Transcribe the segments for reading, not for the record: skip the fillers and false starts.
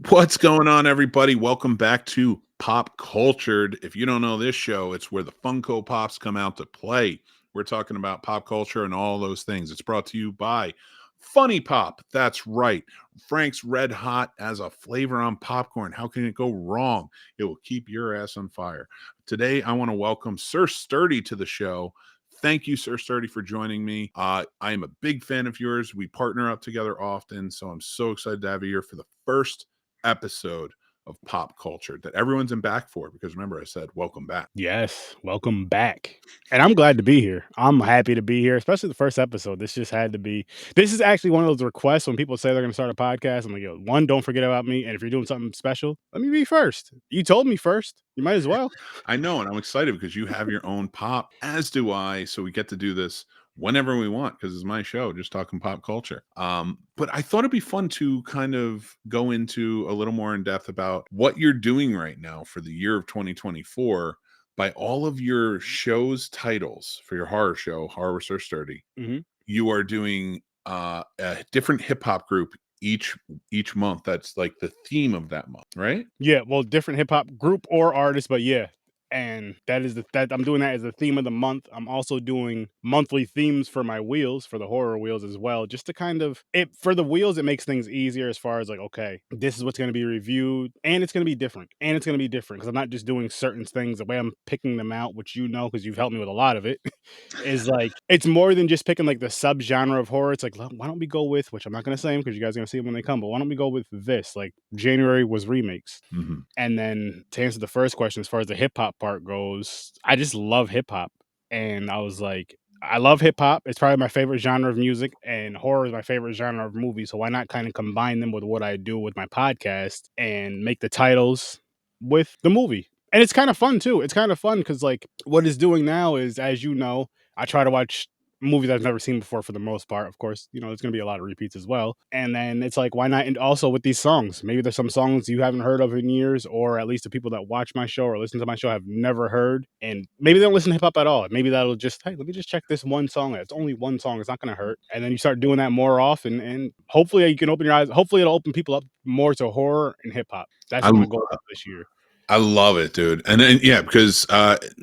What's going on, everybody? Welcome back to Pop Cultured. If you don't know this show, it's where the Funko Pops come out to play. We're talking about pop culture and all those things. It's brought to you by Funny Pop. That's right. Frank's Red Hot as a flavor on popcorn. How can it go wrong? It will keep your ass on fire. Today, I want to welcome Sir Sturdy to the show. Thank you, Sir Sturdy, for joining me. I am a big fan of yours. We partner up together often, so I'm so excited to have you here for the first episode of Pop Culture that everyone's in back for, because remember I said welcome back. Yes, welcome back. And I'm glad to be here. I'm happy to be here, especially the first episode. This just had to be. This is actually one of those requests when people say they're going to start a podcast. I'm like, yo, one, don't forget about me. And if you're doing something special, let me be first. You told me first. You might as well. I know, and I'm excited because you have your own pop, as do I, so we get to do this whenever we want because it's my show, just talking pop culture. But I thought it'd be fun to kind of go into a little more in depth about what you're doing right now for the year of 2024 by all of your show's titles for your horror show, Horror with Sir Sturdy. Mhm. You are doing a different hip hop group each month. That's like the theme of that month, right? Yeah, well, different hip hop group or artist, but yeah. And that I'm doing that as the theme of the month. I'm also doing monthly themes for my wheels, for the horror wheels as well, just to kind of it for the wheels. It makes things easier as far as like, okay, this is what's going to be reviewed, and it's going to be different, because I'm not just doing certain things. The way I'm picking them out, which because you've helped me with a lot of it, is like it's more than just picking like the subgenre of horror. It's like, why don't we go with, which I'm not going to say them because you guys are going to see them when they come, but why don't we go with this? Like January was remakes. Mm-hmm. And then to answer the first question, as far as the hip hop part goes, I just love hip hop. And I was like, I love hip hop. It's probably my favorite genre of music, and horror is my favorite genre of movie. So why not kind of combine them with what I do with my podcast and make the titles with the movie? And it's kind of fun too. It's kind of fun because like what it's doing now is, as you know, I try to watch movies I've never seen before for the most part. Of course, there's gonna be a lot of repeats as well. And then it's like, why not? And also with these songs, maybe there's some songs you haven't heard of in years, or at least the people that watch my show or listen to my show have never heard. And maybe they don't listen to hip hop at all. Maybe that'll just, hey, let me just check this one song. It's only one song. It's not gonna hurt. And then you start doing that more often, and hopefully you can open your eyes. Hopefully it'll open people up more to horror and hip hop. That's I my goal this year. I love it, dude. And then yeah, because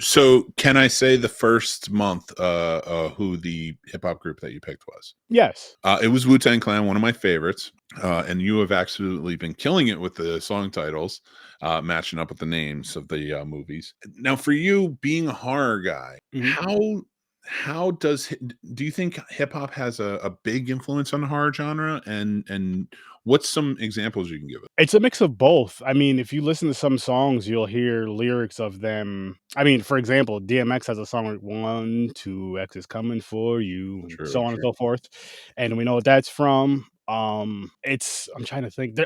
so can I say the first month who the hip hop group that you picked was? Yes. It was Wu-Tang Clan, one of my favorites. And you have absolutely been killing it with the song titles, matching up with the names of the movies. Now, for you being a horror guy, Mhm. how do you think hip hop has a big influence on the horror genre? And what's some examples you can give us? It's a mix of both. I mean, if you listen to some songs, you'll hear lyrics of them. I mean, for example, DMX has a song like 1, 2, X is coming for you, True, so on and true. so forth. And we know what that's from. I'm trying to think.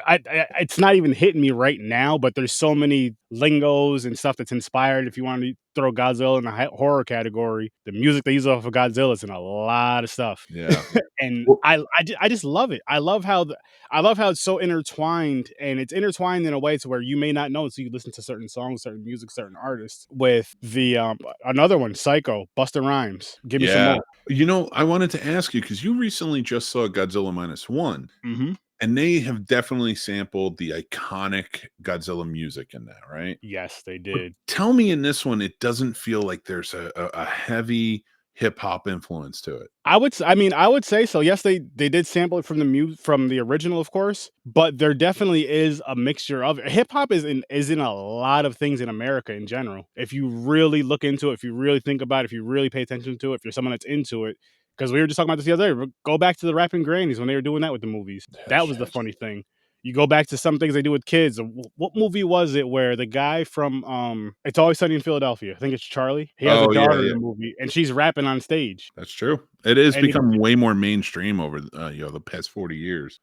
It's not even hitting me right now, but there's so many lingos and stuff that's inspired. If you want to throw Godzilla in the horror category, the music they use off of Godzilla is in a lot of stuff. Yeah. And Well, I just love it. I love how it's so intertwined, and it's intertwined in a way to where you may not know until you listen to certain songs, certain music, certain artists. With the another one, Psycho, Busta Rhymes, Give Me Some yeah. More. I wanted to ask you because you recently just saw Godzilla minus one, Hmm. and they have definitely sampled the iconic Godzilla music in that, right? Yes, they But did. tell me in this one, it doesn't feel like there's a heavy hip hop influence to it. I would say so. Yes, they did sample it from from the original, of course, but there definitely is a mixture of hip hop is in a lot of things in America in general. If you really look into it, if you really think about it, if you really pay attention to it, if you're someone that's into it, because we were just talking about this the other day. Go back to the rapping grannies when they were doing that with the movies. That Yes, was the yes. funny thing. You go back to some things they do with kids. What movie was it where the guy from It's Always Sunny in Philadelphia? I think it's Charlie. He has a Oh, yeah, daughter in yeah. the movie, and she's rapping on stage. That's true. It has And become way more mainstream over the past 40 years.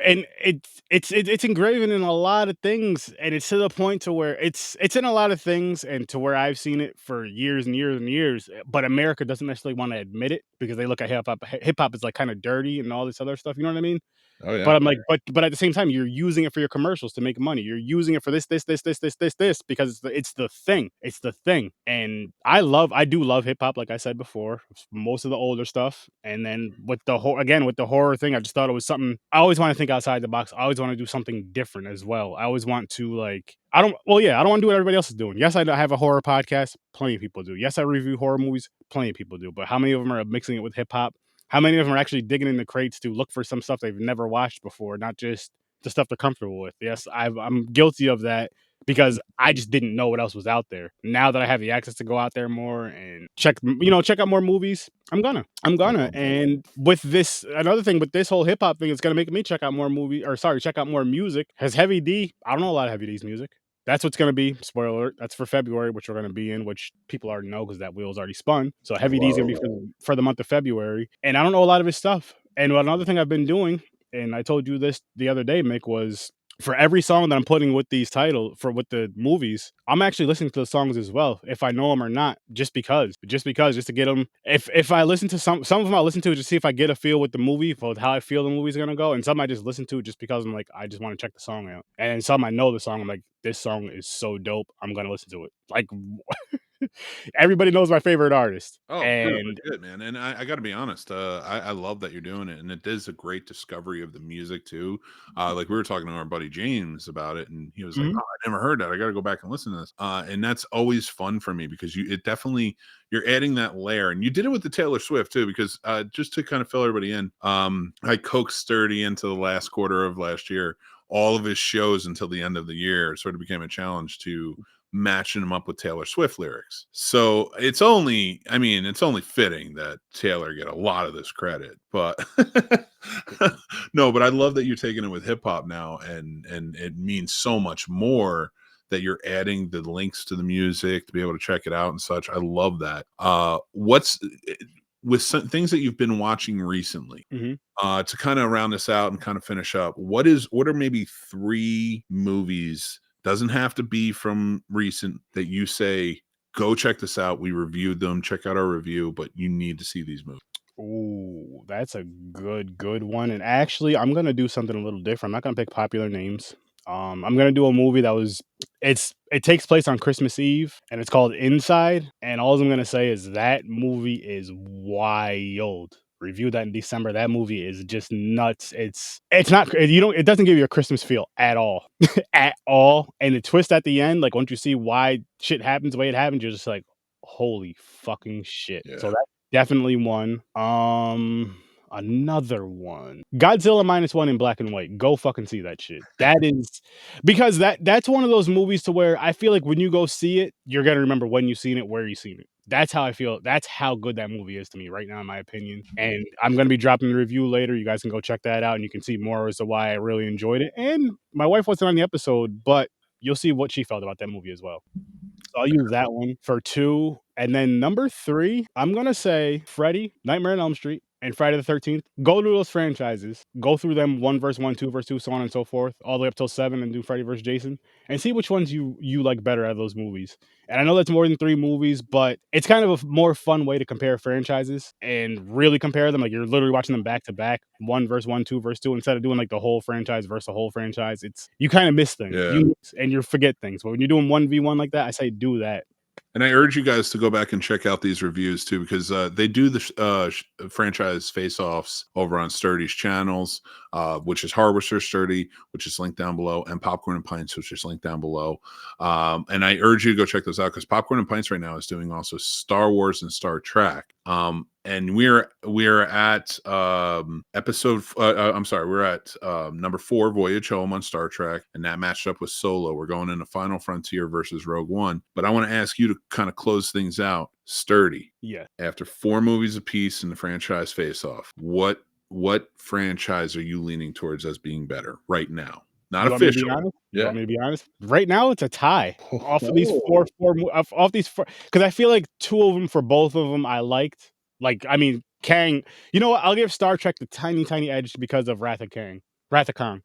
and it's engraven in a lot of things, and it's to the point to where it's in a lot of things, and to where I've seen it for years and years and years. But America doesn't necessarily want to admit it because they look at hip hop. Hip hop is like kind of dirty and all this other stuff. You know what I mean? Oh yeah. But I'm like, but at the same time, you're using it for your commercials to make money. You're using it for this because it's the thing. It's the thing. And I do love hip hop, like I said before, most of the older stuff. And then with with the horror thing, I just thought it was something. I always want to think outside the box. I always want to do something different as well. I always want to like. I don't. Well, yeah, I don't want to do what everybody else is doing. Yes, I have a horror podcast. Plenty of people do. Yes, I review horror movies. Plenty of people do. But how many of them are mixing it with hip hop? How many of them are actually digging in the crates to look for some stuff they've never watched before, not just the stuff they're comfortable with? Yes, I'm guilty of that because I just didn't know what else was out there. Now that I have the access to go out there more and check out more movies, I'm I gonna. love that. And with this, another thing with this whole hip hop thing, it's gonna make me check out more check out more music. Has Heavy D? I don't know a lot of Heavy D's music. That's what's going to be. Spoiler alert. That's for February, which we're going to be in, which people already know because that wheel's already spun. So Heavy D is going to be Whoa. for the month of February. And I don't know a lot of his stuff. And another thing I've been doing, and I told you this the other day, Mick, was for every song that I'm putting with these titles with the movies, I'm actually listening to the songs as well, if I know them or not, just to get them. If I listen to some of them, I listen to just see if I get a feel with the movie, for how I feel the movie's gonna go, and some I just listen to just because I'm like, I just want to check the song out, and some I know the song, I'm like, this song is so dope, I'm gonna listen to it. Like everybody knows my favorite artist, Oh, good, and legit, man. And I got to be honest, I love that you're doing it, and it is a great discovery of the music too. Like we were talking to our buddy James about it, and he was like, Mhm. "Oh, I never heard that. I got to go back and listen to this." And that's always fun for me because it definitely you're adding that layer, and you did it with the Taylor Swift too. Because just to kind of fill everybody in, I coaxed Sturdy into the last quarter of last year. All of his shows until the end of the year sort of became a challenge to matching them up with Taylor Swift lyrics. So I mean, it's only fitting that Taylor get a lot of this credit. But no, but I love that you're taking it with hip hop now, and it means so much more that you're adding the links to the music to be able to check it out and such. I love that. What's with some things that you've been watching recently? Mhm. To kind of round this out and kind of finish up, what are maybe three movies, doesn't have to be from recent, that you say, go check this out, we reviewed them, check out our review, but you need to see these movies? Ooh, that's a good one. And actually, I'm gonna do something a little different. I'm not gonna pick popular names. I'm gonna do a movie that was it takes place on Christmas Eve and it's called Inside. And all I'm gonna say is that movie is wild. Reviewed that in December. That movie is just nuts. It's not it doesn't give you a Christmas feel at all. At all. And the twist at the end, like once you see why shit happens the way it happens, you're just like, holy fucking shit. So Yeah. that definitely one. Another one. Godzilla -1 in black and white. Go fucking see that shit. That is because that's one of those movies to where I feel like when you go see it, you're gonna remember when you seen it, where you seen it. That's how I feel. That's how good that movie is to me right now, in my opinion. And I'm gonna be dropping the review later. You guys can go check that out, and you can see more as to why I really enjoyed it. And my wife wasn't on the episode, but you'll see what she felt about that movie as well. So I'll use that one for 2, and then number 3, I'm gonna say Freddy, Nightmare on Elm Street, and Friday the 13th. Go to those franchises, go through them 1 verse 1, 2 verse 2, so on and so forth, all the way up till 7 and do Freddy versus Jason, and see which ones you like better out of those movies. And I know that's more than 3 movies, but it's kind of a more fun way to compare franchises and really compare them, like, you're literally watching them back to back, 1 verse 1, 2 verse 2, instead of doing, like, the whole franchise versus the whole franchise. It's you kinda miss things. Yeah. You miss and you forget things, but when you're doing 1v1 like that, I say do that. And I urge you guys to go back and check out these reviews too, because they do the franchise face-offs over on Sturdy's channels, which is Harvester Sturdy, which is linked down below, and Popcorn and Pints, which is linked down below. And I urge you to go check those out because Popcorn and Pints right now is doing also Star Wars and Star Trek. And we're at I'm sorry, we're at number 4, Voyage Home on Star Trek, and that matched up with Solo. We're going into Final Frontier versus Rogue One. But I want to ask you to kind of close things out. Sturdy, Yeah. after 4 movies apiece in the franchise face-off, what franchise are you leaning towards as being better right now? Not You want me to be official. honest? You Yeah. want me to be honest? Right now, it's a tie. Off of these Oh. 4 mo off these 4, because I feel like 2 of them for both of them I liked. Like, I mean, Kang, you know what? I'll give Star Trek the tiny, tiny edge because of Wrath of Khan.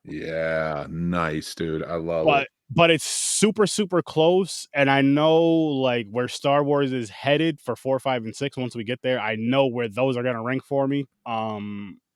Yeah, nice, dude. I love it. But it's super, super close, and I know, like, where Star Wars is headed for 4, 5, and 6 once we get there. I know where those are gonna rank for me.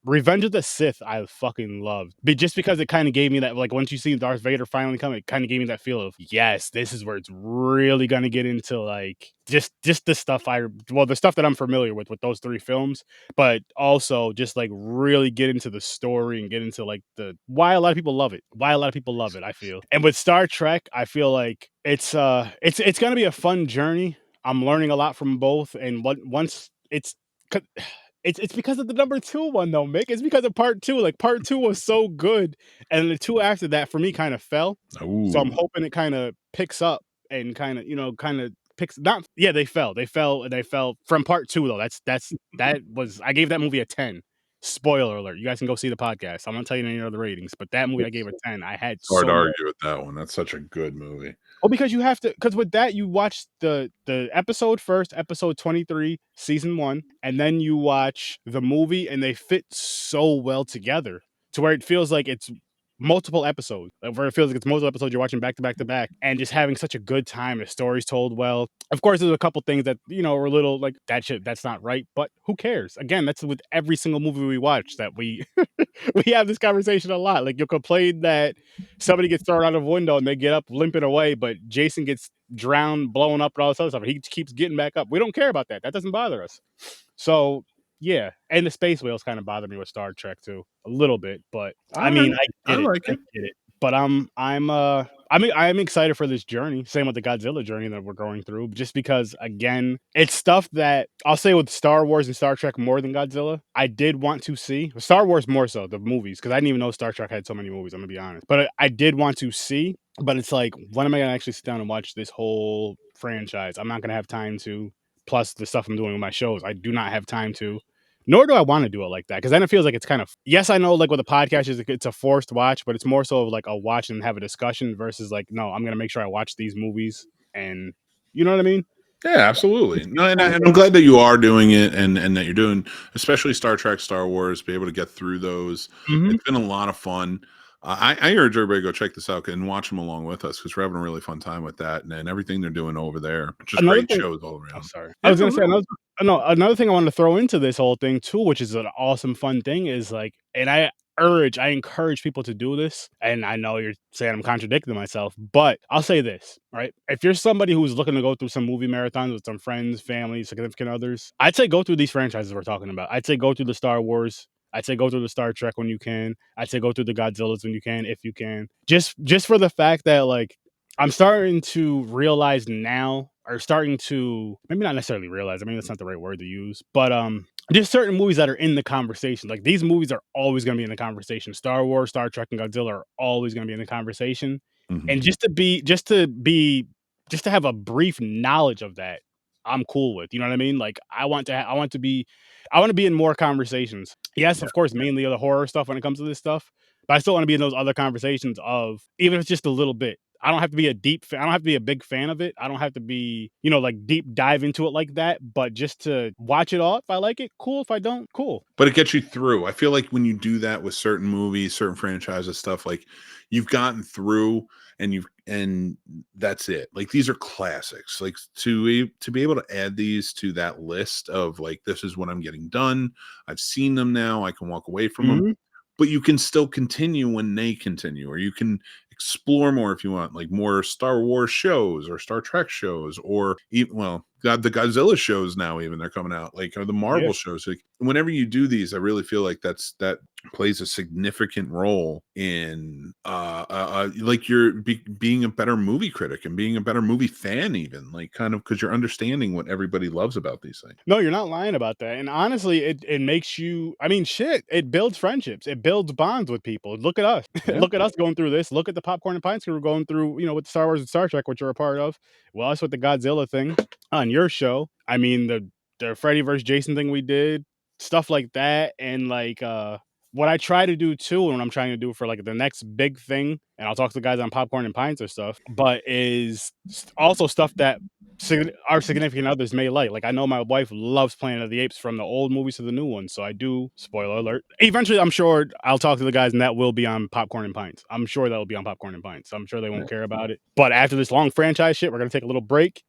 Revenge of the Sith, I fucking loved. Just because it kind of gave me that, like, once you see Darth Vader finally come, it kind of gave me that feel of, yes, this is where it's really gonna get into like just the stuff the stuff that I'm familiar with those three films, but also just like really get into the story and get into like the why a lot of people love it. Why a lot of people love it, I feel. And with Star Trek, I feel like it's gonna be a fun journey. I'm learning a lot from both, and once it's because of the number 2 one though, Mick. It's because of part 2. Like, part 2 was so good, and the 2 after that for me kinda fell. So I'm Ooh, hoping it kinda picks up and kinda, kinda picks not yeah, they fell. They fell from part 2 though. That was I gave that movie a 10. Spoiler alert. You guys can go see the podcast. I'm not telling you any other ratings, but that movie I gave a 10. I had it's hard to so much. argue with that one. That's such a good movie. Oh, because you have to, because with that, you watch the episode first, episode 23, season 1, and then you watch the movie, and they fit so well together to where it feels like it's multiple episodes, where it feels like it's multiple episodes you're watching back to back to back, and just having such a good time. The story's told well. Of course, there's a couple things that, were a little like, "That shit, that's not right," but who cares? Again, that's with every single movie we watch that we we have this conversation a lot. Like, you'll complain that somebody gets thrown out of a window and they get up limping away, but Jason gets drowned, blown up, and all this other stuff. He keeps getting back up. We don't care about that. That doesn't bother us. So yeah, and the space whales kind of bother me with Star Trek too, a little bit. But I All mean, right, I I get it. like I it. get it. But I'm excited for this journey. Same with the Godzilla journey that we're going through, just because again, it's stuff that I'll say with Star Wars and Star Trek more than Godzilla. I did want to see Star Wars more so the movies because I didn't even know Star Trek had so many movies. I'm gonna be honest, but I did want to see. But it's like, when am I gonna actually sit down and watch this whole franchise? I'm not gonna have time to. Plus the stuff I'm doing with my shows, I do not have time to. Nor do I want to do it like that because then it feels like it's kind of yes, I know like with a podcast is it's a forced watch, but it's more so of like a watch and have a discussion versus like no, I'm gonna make sure I watch these movies and you know what I mean. Yeah, absolutely. No, and I'm glad that you are doing it, and that you're doing, especially Star Trek, Star Wars, be able to get through those. Mhm. It's been a lot of fun. I urge everybody to go check this out and watch them along with us because we're having a really fun time with that and everything they're doing over there. Just Another great thing shows all Oh, around. sorry. I Yeah, was gonna no, say no. another thing I wanted to throw into this whole thing too, which is an awesome fun thing, is like, and I encourage people to do this, and I know you're saying I'm contradicting myself, but I'll say this, right? If you're somebody who's looking to go through some movie marathons with some friends, family, significant others, I'd say go through these franchises we're talking about. I'd say go through the Star Wars. I'd say go through the Star Trek when you can. I'd say go through the Godzillas when you can, if you can. Just for the fact that like I'm starting to realize now, or starting to maybe not necessarily realize. I mean, that's not the right word to use, but just certain movies that are in the conversation. Like these movies are always going to be in the conversation. Star Wars, Star Trek, and Godzilla are always going to be in the conversation. Mhm. And just to have a brief knowledge of that, I'm cool with. You know what I mean? Like I want to be in more conversations. Yes, Yeah. of course, mainly the horror stuff when it comes to this stuff, but I still want to be in those other conversations of even if it's just a little bit. I don't have to be I don't have to be a big fan of it. I don't have to be, like deep dive into it like that, but just to watch it all. If I like it, cool. If I don't, cool. But it gets you through. I feel like when you do that with certain movies, certain franchises, stuff like you've gotten through and that's it. Like these are classics. Like to be able to add these to that list of like this is what I'm getting done. I've seen them now. I can walk away from them Mhm. but you can still continue when they continue, or you can explore more if you want, like more Star Wars shows or Star Trek shows, or even, well, God, the Godzilla shows now even they're coming out, like or the Yeah. Marvel shows. Like whenever you do these, I really feel like that plays a significant role in like you're being a better movie critic and being a better movie fan, even like kind of because you're understanding what everybody loves about these things. No, you're not lying about that. And honestly, it makes you I mean, shit, it builds friendships. It builds bonds with people. Look at us. Yeah. Look at us going through this. Look at the Popcorn and Pints we're going through, with Star Wars and Star Trek, which you're a part of. Well, us with the Godzilla thing on your show. I mean, the Freddy versus Jason thing we did, stuff like that. And like what I try to do too, and what I'm trying to do for like the next big thing, and I'll talk to the guys on Popcorn and Pints or stuff, but is also stuff that our significant others may like. Like I know my wife loves Planet of the Apes from the old movies to the new ones. So I do. Spoiler alert. Eventually, I'm sure I'll talk to the guys, and that will be on Popcorn and Pints. I'm sure that will be on Popcorn and Pints. I'm sure they won't care about it. But after this long franchise shit, we're gonna take a little break.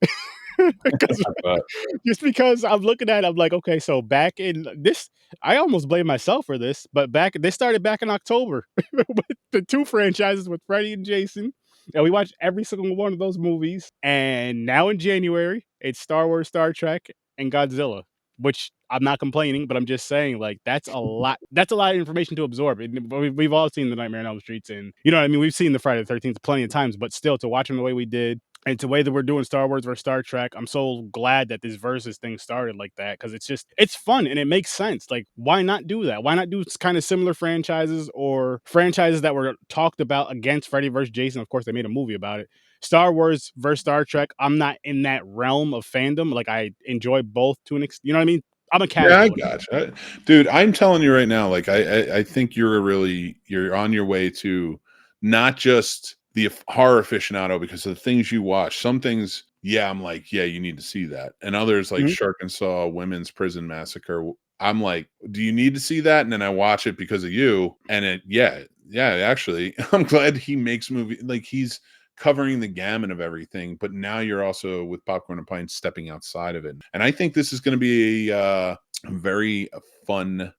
because But just because I'm looking at it, I'm like, okay, so back in this, I almost blame myself for this, but back they started back in October with the two franchises with Freddy and Jason, and we watched every single one of those movies. And now in January, it's Star Wars, Star Trek, and Godzilla. Which I'm not complaining, but I'm just saying, like, that's a lot. That's a lot of information to absorb. And we've all seen the Nightmare on Elm Streets, and you know what I mean. We've seen the Friday the 13th plenty of times, but still, to watch them the way we did, and the way that we're doing Star Wars versus Star Trek, I'm so glad that this versus thing started like that because it's fun and it makes sense. Like, why not do that? Why not do kind of similar franchises or franchises that were talked about against Freddy versus Jason? Of course, they made a movie about it. Star Wars versus Star Trek. I'm not in that realm of fandom. Like, I enjoy both to an extent. You know what I mean? I'm a yeah, I casual. gotcha. Dude, I'm telling you right now, like I think you're on your way to not just the horror aficionado because of the things you watch. Some things, yeah, I'm like, yeah, you need to see that. And others like Mhm. Shark and Saw, Women's Prison Massacre. I'm like, do you need to see that? And then I watch it because of you. And yeah, actually, I'm glad he makes movie like he's covering the gamut of everything. But now you're also with Popcorn and Pints stepping outside of it. And I think this is going to be a very fun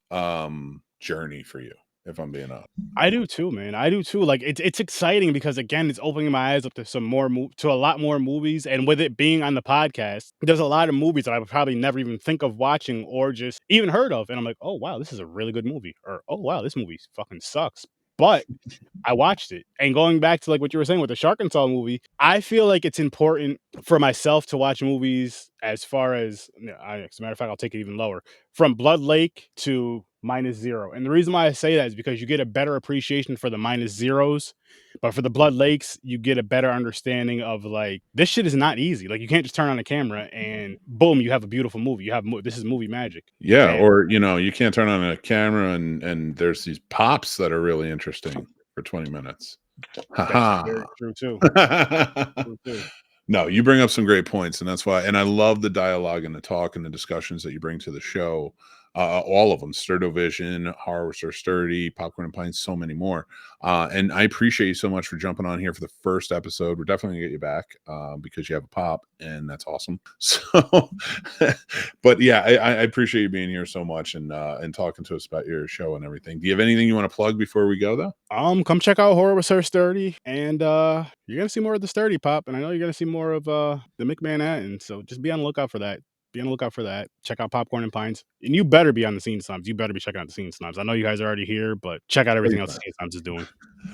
journey for you, if I'm being honest. I do too, man. I do too. Like, it's exciting because again, it's opening my eyes up to some more to a lot more movies, and with it being on the podcast, there's a lot of movies that I would probably never even think of watching or just even heard of, and I'm like, oh wow, this is a really good movie, or oh wow, this movie fucking sucks. But I watched it. And going back to like what you were saying with the Shark and Saw movie, I feel like it's important for myself to watch movies as far as, as a matter of fact, I'll take it even lower from Blood Lake to minus zero. And the reason why I say that is because you get a better appreciation for the minus zeros. But for the Blood Lakes, you get a better understanding of like, this shit is not easy. Like, you can't just turn on a camera and boom, you have a beautiful movie. You have, this is movie magic. Yeah, And or you can't turn on a camera and there's these pops that are really interesting for 20 minutes. that's Haha. very true too. True too. No, you bring up some great points, and that's why. And I love the dialogue and the talk and the discussions that you bring to the show. All of them, Sturdovision, Horror or Sturdy, Popcorn and Pints, so many more. And I appreciate you so much for jumping on here for the first episode. We're definitely gonna get you back because you have a pop, and that's awesome. So, but yeah, I appreciate you being here so much and talking to us about your show and everything. Do you have anything you want to plug before we go, though? Come check out Horror with Sir Sturdy, and you're gonna see more of the Sturdy Pop, and I know you're gonna see more of the McManhattan. So just be on the lookout for that. Be on the lookout for that. Check out Popcorn and Pines, and you better be on the Scene Snobs. You better be checking out the Scene Snobs. I know you guys are already here, but check out Tell your everything else the friends. Scene Snobs is doing.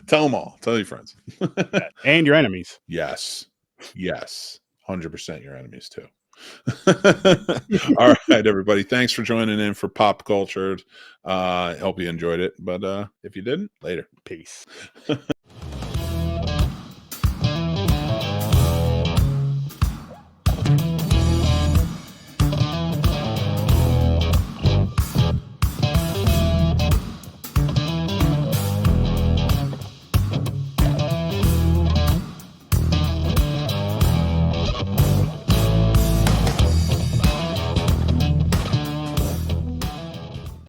Tell them all. Tell your friends. Yeah, and your enemies. Yes. Yes. 100% your enemies too. All right, everybody. Thanks for joining in for Pop Cultured. I hope you enjoyed it. But if you didn't, later. Peace.